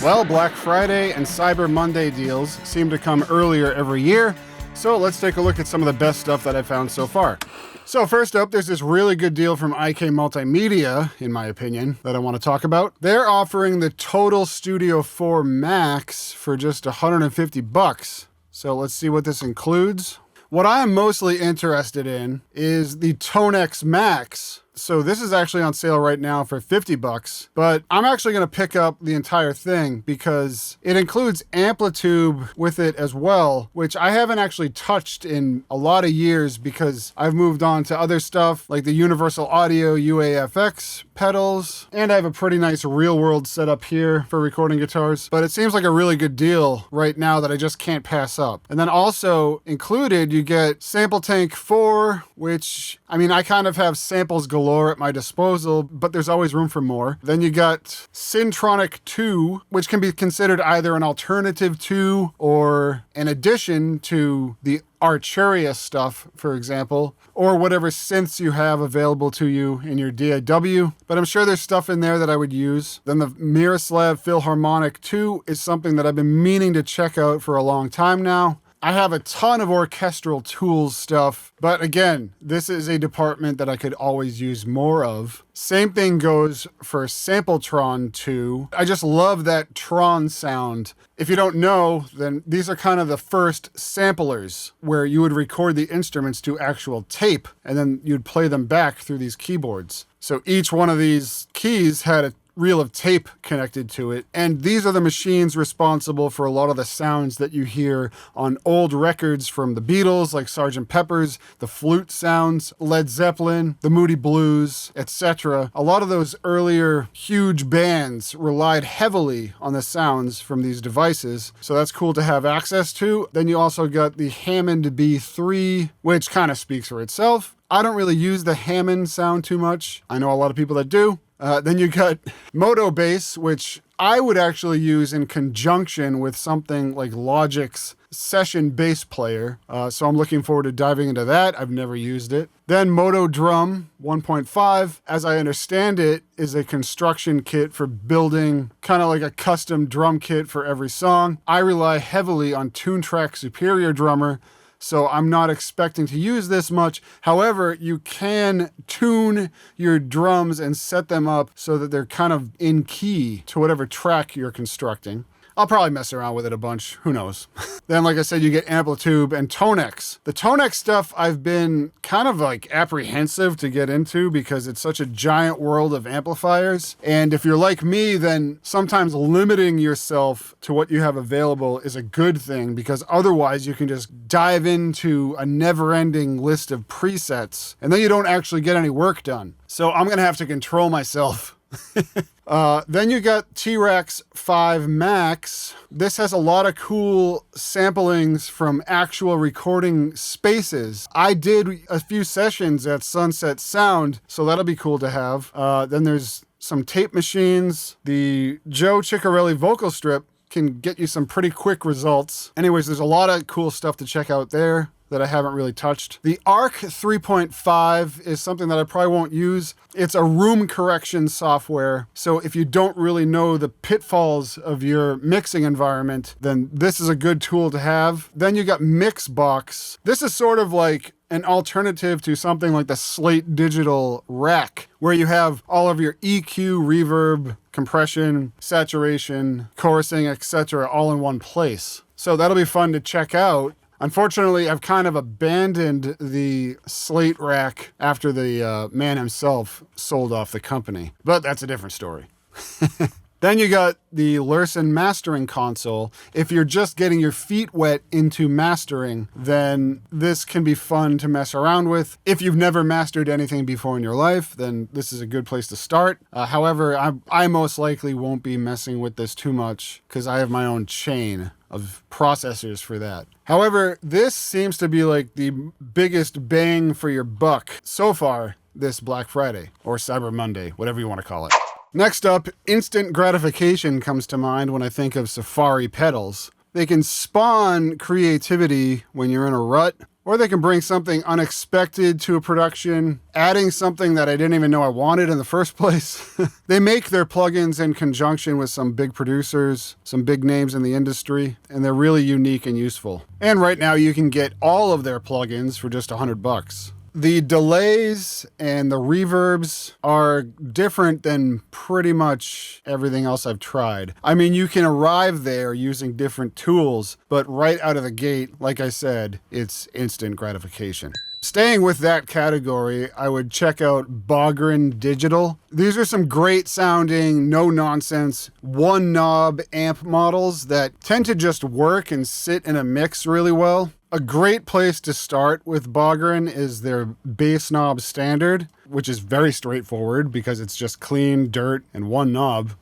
Well, Black Friday and Cyber Monday deals seem to come earlier every year, so let's take a look at some of the best stuff that I've found so far. So first up, there's this really good deal from IK Multimedia, in my opinion, that I want to talk about. They're offering the Total Studio 4 Max for just $150. So let's see what this includes. What I am mostly interested in is the Tonex Max. So this is actually on sale right now for $50, but I'm actually going to pick up the entire thing because it includes Amplitube with it as well, which I haven't actually touched in a lot of years because I've moved on to other stuff like the Universal Audio UAFX pedals, and I have a pretty nice real world setup here for recording guitars, but it seems like a really good deal right now that I just can't pass up. And then also included, you get Sample Tank 4, which, I mean, I kind of have samples galore at my disposal, but there's always room for more. Then you got Syntronic 2, which can be considered either an alternative to or an addition to the Arturia stuff, for example, or whatever synths you have available to you in your DAW, but I'm sure there's stuff in there that I would use. Then the Miroslav Philharmonic 2 is something that I've been meaning to check out for a long time now. I have a ton of orchestral tools stuff, but again, this is a department that I could always use more of. Same thing goes for Sampletron 2. I just love that Tron sound. If you don't know, then these are kind of the first samplers where you would record the instruments to actual tape, and then you'd play them back through these keyboards. So each one of these keys had a reel of tape connected to it, and these are the machines responsible for a lot of the sounds that you hear on old records from the Beatles, like Sgt. Pepper's, the flute sounds, Led Zeppelin, the Moody Blues, etc. A lot of those earlier huge bands relied heavily on the sounds from these devices, so that's cool to have access to. Then you also got the Hammond B3, which kind of speaks for itself. I don't really use the Hammond sound too much. I know a lot of people that do. Then you got Moto Bass, which I would actually use in conjunction with something like Logic's Session Bass Player. So I'm looking forward to diving into that. I've never used it. Then Moto Drum 1.5, as I understand it, is a construction kit for building kind of like a custom drum kit for every song. I rely heavily on Toontrack Superior Drummer, so I'm not expecting to use this much. However, you can tune your drums and set them up so that they're kind of in key to whatever track you're constructing. I'll probably mess around with it a bunch, who knows. Then, like I said, you get Amplitube and Tonex. The Tonex stuff I've been kind of like apprehensive to get into because it's such a giant world of amplifiers. And if you're like me, then sometimes limiting yourself to what you have available is a good thing, because otherwise you can just dive into a never-ending list of presets and then you don't actually get any work done. So I'm gonna have to control myself. Then you got T-Rex 5 Max. This has a lot of cool samplings from actual recording spaces. I did a few sessions at Sunset Sound, so that'll be cool to have. Then there's some tape machines. The Joe Ciccarelli vocal strip can get you some pretty quick results. Anyways, there's a lot of cool stuff to check out there that I haven't really touched. The ARC 3.5 is something that I probably won't use. It's a room correction software, so if you don't really know the pitfalls of your mixing environment, then this is a good tool to have. Then you got Mixbox. This is sort of like an alternative to something like the Slate Digital Rack, where you have all of your EQ, reverb, compression, saturation, chorusing, etc. all in one place. So that'll be fun to check out. Unfortunately, I've kind of abandoned the Slate Rack after the man himself sold off the company, but that's a different story. Then you got the Lursen mastering console. If you're just getting your feet wet into mastering, then this can be fun to mess around with. If you've never mastered anything before in your life, then this is a good place to start. However, I most likely won't be messing with this too much because I have my own chain of processors for that. However, this seems to be like the biggest bang for your buck so far this Black Friday or Cyber Monday, whatever you want to call it. Next up, instant gratification comes to mind when I think of Safari pedals. They can spawn creativity when you're in a rut, or they can bring something unexpected to a production, adding something that I didn't even know I wanted in the first place. They make their plugins in conjunction with some big producers, some big names in the industry, and they're really unique and useful. And right now you can get all of their plugins for just $100. The delays and the reverbs are different than pretty much everything else I've tried. I mean, you can arrive there using different tools, but right out of the gate, like I said, it's instant gratification. Staying with that category, I would check out Bogren Digital. These are some great sounding, no nonsense, one knob amp models that tend to just work and sit in a mix really well. A great place to start with Bogren is their bass knob standard, which is very straightforward because it's just clean dirt and one knob.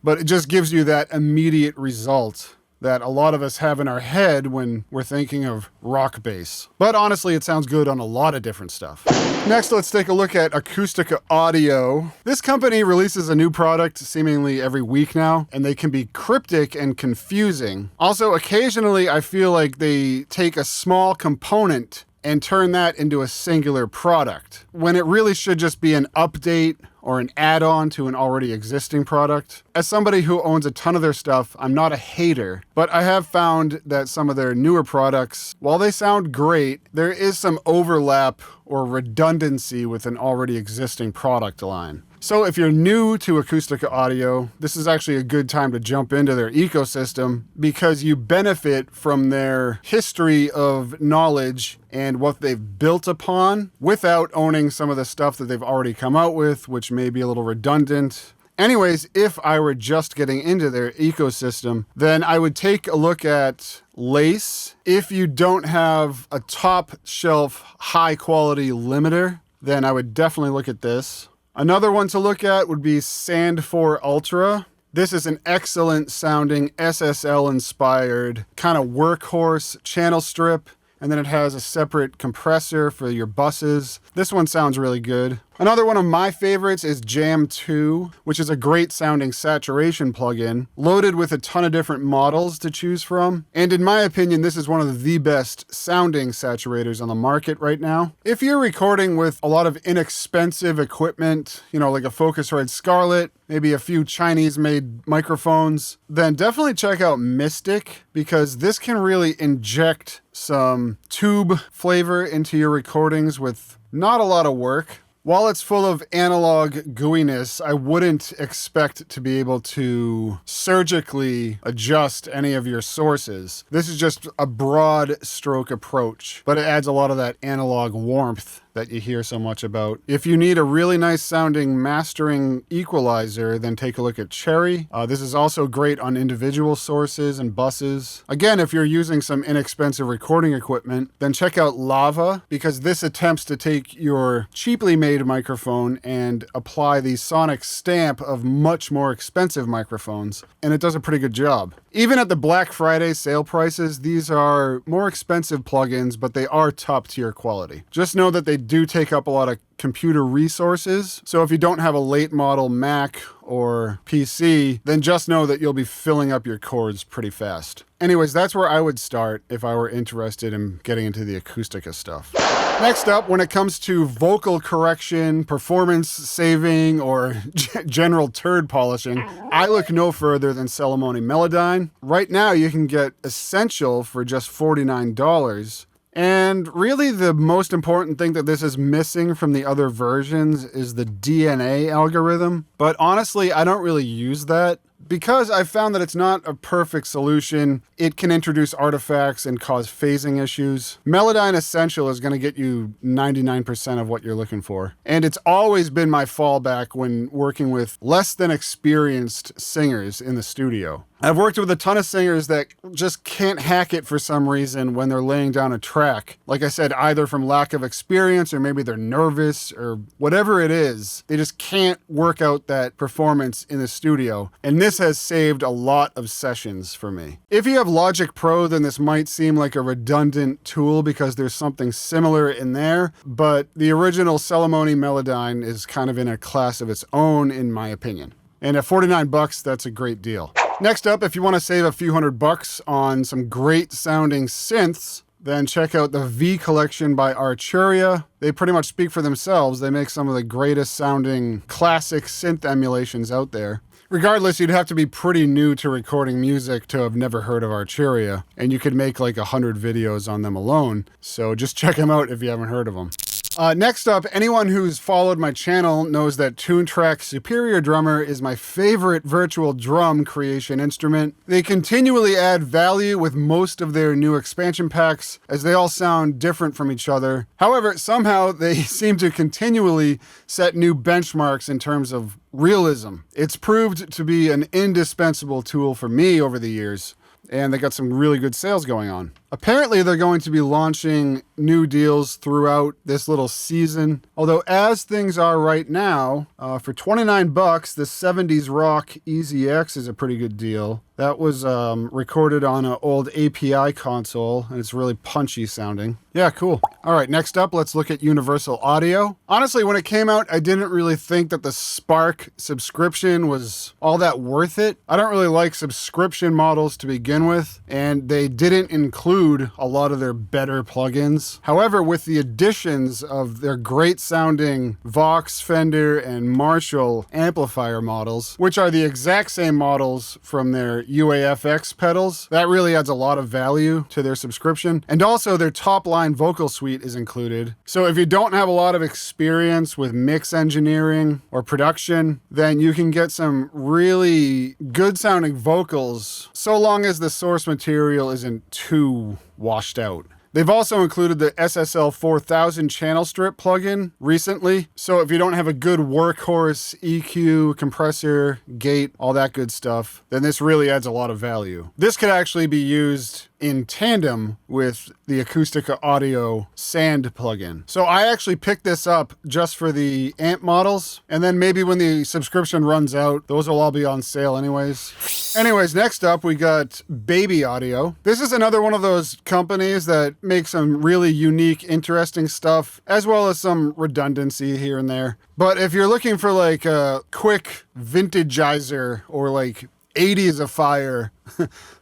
But it just gives you that immediate result that a lot of us have in our head when we're thinking of rock bass. But honestly, it sounds good on a lot of different stuff. Next, let's take a look at Acoustica Audio. This company releases a new product seemingly every week now, and they can be cryptic and confusing. Also, occasionally I feel like they take a small component and turn that into a singular product, when it really should just be an update or an add-on to an already existing product. As somebody who owns a ton of their stuff, I'm not a hater, but I have found that some of their newer products, while they sound great, there is some overlap or redundancy with an already existing product line. So if you're new to Acoustica Audio, this is actually a good time to jump into their ecosystem because you benefit from their history of knowledge and what they've built upon without owning some of the stuff that they've already come out with, which may be a little redundant. Anyways, if I were just getting into their ecosystem, then I would take a look at Lace. If you don't have a top shelf, high quality limiter, then I would definitely look at this. Another one to look at would be Sand 4 Ultra. This is an excellent sounding SSL inspired kind of workhorse channel strip. And then it has a separate compressor for your buses. This one sounds really good. Another one of my favorites is Jam 2, which is a great sounding saturation plugin, loaded with a ton of different models to choose from. And in my opinion, this is one of the best sounding saturators on the market right now. If you're recording with a lot of inexpensive equipment, you know, like a Focusrite Scarlett, maybe a few Chinese-made microphones, then definitely check out Mystic, because this can really inject some tube flavor into your recordings with not a lot of work. While it's full of analog gooiness, I wouldn't expect to be able to surgically adjust any of your sources. This is just a broad stroke approach, but it adds a lot of that analog warmth that you hear so much about. If you need a really nice sounding mastering equalizer, then take a look at Cherry. This is also great on individual sources and buses. Again, if you're using some inexpensive recording equipment, then check out Lava, because this attempts to take your cheaply made microphone and apply the sonic stamp of much more expensive microphones, and it does a pretty good job. Even at the Black Friday sale prices, these are more expensive plugins, but they are top tier quality. Just know that they do take up a lot of computer resources. So if you don't have a late model Mac or PC, then just know that you'll be filling up your cords pretty fast. Anyways, that's where I would start if I were interested in getting into the Acoustica stuff. Next up, when it comes to vocal correction, performance saving, or general turd polishing, I look no further than Celemony Melodyne. Right now, you can get Essential for just $49. And really the most important thing that this is missing from the other versions is the DNA algorithm. But honestly, I don't really use that because I've found that it's not a perfect solution. It can introduce artifacts and cause phasing issues. Melodyne Essential is going to get you 99% of what you're looking for. And it's always been my fallback when working with less than experienced singers in the studio. I've worked with a ton of singers that just can't hack it for some reason when they're laying down a track. Like I said, either from lack of experience or maybe they're nervous or whatever it is. They just can't work out that performance in the studio. And this has saved a lot of sessions for me. If you have Logic Pro, then this might seem like a redundant tool because there's something similar in there. But the original Celemony Melodyne is kind of in a class of its own, in my opinion. And at $49, that's a great deal. Next up, if you want to save a few $100 on some great sounding synths, then check out the V Collection by Arturia. They pretty much speak for themselves. They make some of the greatest sounding classic synth emulations out there. Regardless, you'd have to be pretty new to recording music to have never heard of Arturia, and you could make like 100 videos on them alone. So just check them out if you haven't heard of them. Next up, anyone who's followed my channel knows that Toontrack Superior Drummer is my favorite virtual drum creation instrument. They continually add value with most of their new expansion packs, as they all sound different from each other. However, somehow they seem to continually set new benchmarks in terms of realism. It's proved to be an indispensable tool for me over the years, and they got some really good sales going on. Apparently, they're going to be launching new deals throughout this little season. Although, as things are right now, for 29 bucks, the 70s Rock Easy X is a pretty good deal. That was recorded on an old API console, and it's really punchy sounding. Yeah, cool. All right, next up, let's look at Universal Audio. Honestly, when it came out, I didn't really think that the Spark subscription was all that worth it. I don't really like subscription models to begin with, and they didn't include a lot of their better plugins. However, with the additions of their great sounding Vox, Fender, and Marshall amplifier models, which are the exact same models from their UAFX pedals, that really adds a lot of value to their subscription. And also their top line vocal suite is included. So if you don't have a lot of experience with mix engineering or production, then you can get some really good sounding vocals, so long as the source material isn't too washed out. They've also included the SSL 4000 channel strip plugin recently. So if you don't have a good workhorse EQ, compressor, gate, all that good stuff, then this really adds a lot of value. This could actually be used in tandem with the Acoustica Audio Sand plugin. So I actually picked this up just for the amp models, and then maybe when the subscription runs out, those will all be on sale anyways. Anyways, next up we got Baby Audio. This is another one of those companies that make some really unique, interesting stuff, as well as some redundancy here and there. But if you're looking for like a quick vintagizer or like 80s of fire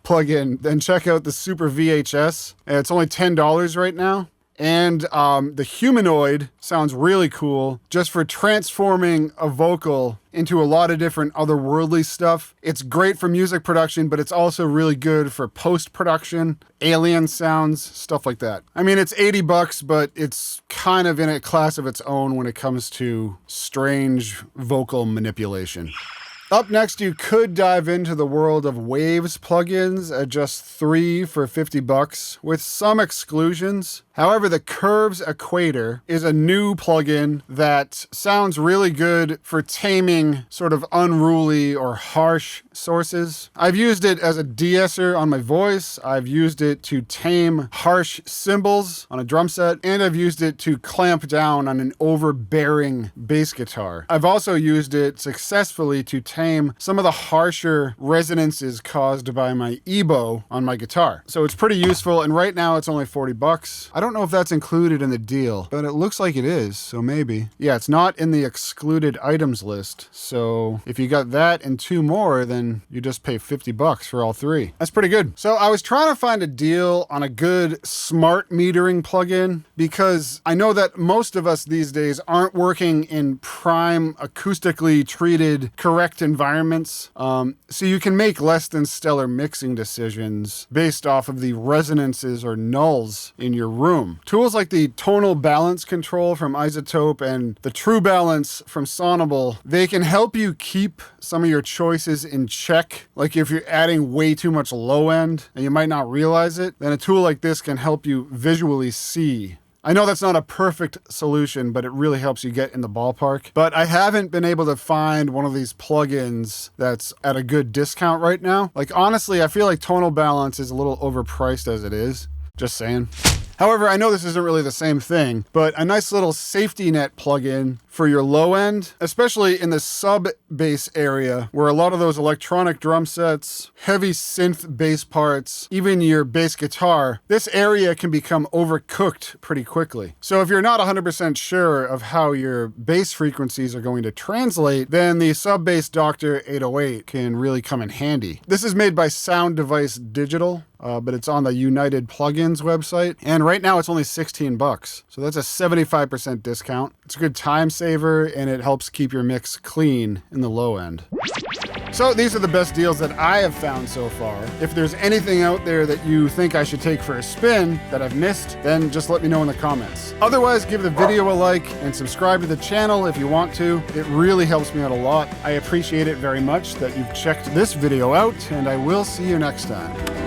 plugin, then check out the Super VHS. It's only $10 right now. And the Humanoid sounds really cool just for transforming a vocal into a lot of different otherworldly stuff. It's great for music production, but it's also really good for post-production, alien sounds, stuff like that. I mean, it's 80 bucks, but it's kind of in a class of its own when it comes to strange vocal manipulation. Up next, you could dive into the world of Waves plugins at just 3 for 50 bucks, with some exclusions. However, the Curves Equator is a new plugin that sounds really good for taming sort of unruly or harsh sources. I've used it as a de-esser on my voice, I've used it to tame harsh cymbals on a drum set, and I've used it to clamp down on an overbearing bass guitar. I've also used it successfully to tame some of the harsher resonances caused by my EBO on my guitar. So it's pretty useful, and right now it's only 40 bucks. I don't know if that's included in the deal, but it looks like it is, so maybe. Yeah, it's not in the excluded items list, so if you got that and 2 more, then you just pay 50 bucks for all 3. That's pretty good. So I was trying to find a deal on a good smart metering plugin, because I know that most of us these days aren't working in prime acoustically treated correct environments, so you can make less than stellar mixing decisions based off of the resonances or nulls in your room. Tools like the tonal balance control from Isotope and the True Balance from Sonable, they can help you keep some of your choices in check. Like if you're adding way too much low end and you might not realize it, then a tool like this can help you visually see. I know that's not a perfect solution, but it really helps you get in the ballpark. But I haven't been able to find one of these plugins that's at a good discount right now. Like honestly, I feel like Tonal Balance is a little overpriced as it is. Just saying. However, I know this isn't really the same thing, but a nice little safety net plugin for your low end, especially in the sub bass area where a lot of those electronic drum sets, heavy synth bass parts, even your bass guitar, this area can become overcooked pretty quickly. So if you're not 100% sure of how your bass frequencies are going to translate, then the Sub Bass Doctor 808 can really come in handy. This is made by Sound Device Digital. But it's on the United Plugins website. And right now it's only 16 bucks. So that's a 75% discount. It's a good time saver and it helps keep your mix clean in the low end. So these are the best deals that I have found so far. If there's anything out there that you think I should take for a spin that I've missed, then just let me know in the comments. Otherwise, give the video a like and subscribe to the channel if you want to. It really helps me out a lot. I appreciate it very much that you've checked this video out, and I will see you next time.